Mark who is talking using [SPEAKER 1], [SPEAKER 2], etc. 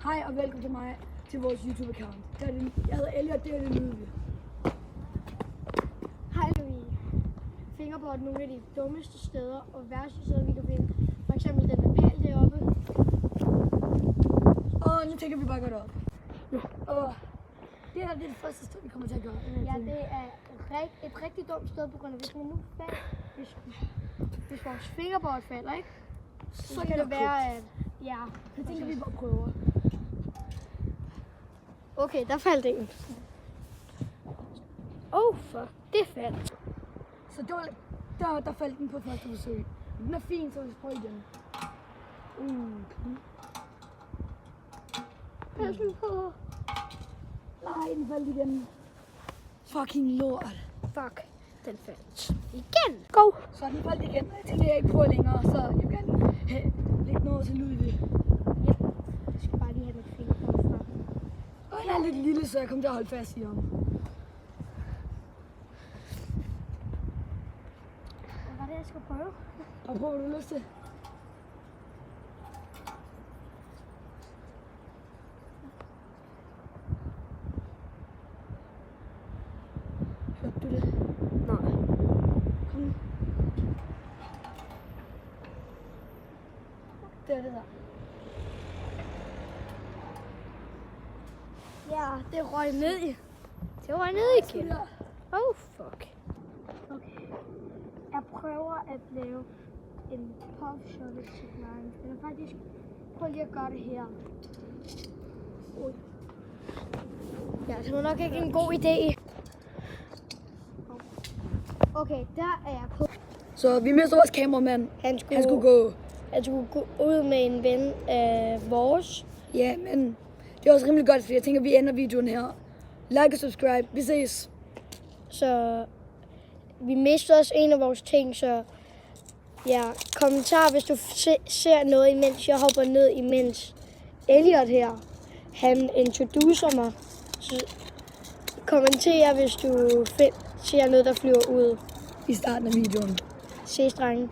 [SPEAKER 1] Hej og velkommen til mig til vores YouTube-account. Jeg hedder Elliot, det er det Ludvig.
[SPEAKER 2] Hej Louise. Fingerboard er nogle af de dummeste steder og værste steder, vi kan finde. For eksempel den der pæl deroppe.
[SPEAKER 1] Og nu tænker vi bare godt op. Og det er det første sted, vi kommer til at gøre.
[SPEAKER 2] Ja, det er et rigtig dumt sted på grund af, hvis man nu falder, hvis vores fingerboard falder, ikke? Så kan det være, at ja.
[SPEAKER 1] Så tænker vi bare prøver.
[SPEAKER 2] Okay, der faldt en. Fuck, det faldt.
[SPEAKER 1] Så det var, der faldt den på første forsøg. Den er fin, så vi prøver igen.
[SPEAKER 2] Faldt den på?
[SPEAKER 1] Nej, den faldt igen. Fucking lort.
[SPEAKER 2] Fuck, den faldt igen. Go!
[SPEAKER 1] Så den faldt igen, og jeg tænker, jeg ikke prøver længere, så jeg kan lægge noget til Ludvig.
[SPEAKER 2] Yep. Jeg skal bare lige have mit fingerboard fra.
[SPEAKER 1] Og han er lidt lille, så jeg kommer til at holde fast i ham.
[SPEAKER 2] Hvad var det, jeg skulle prøve?
[SPEAKER 1] Og prøver du lyst til? Hørte du det?
[SPEAKER 2] Nej.
[SPEAKER 1] Kom nu. Det er det der.
[SPEAKER 2] Ja, det røg ned i. Det røg ned igen.
[SPEAKER 1] Ja.
[SPEAKER 2] Fuck. Okay. Jeg prøver at lave en puff shot til mig. Jeg vil faktisk prøve lige at gøre det her. Ja, det var nok ikke en god idé. Okay, der er jeg på.
[SPEAKER 1] Så vi mister vores kameramand.
[SPEAKER 2] Han skulle gå ud med en ven af vores.
[SPEAKER 1] Ja, men det er også rimelig godt, fordi jeg tænker, at vi ender videoen her. Like og subscribe. Vi ses.
[SPEAKER 2] Så vi mister også en af vores ting, så ja, kommentar, hvis du ser noget, imens jeg hopper ned, imens Elliot her, han introducerer mig. Så kommenter, hvis du ser noget, der flyver ud.
[SPEAKER 1] I starten af videoen.
[SPEAKER 2] Ses, drenge.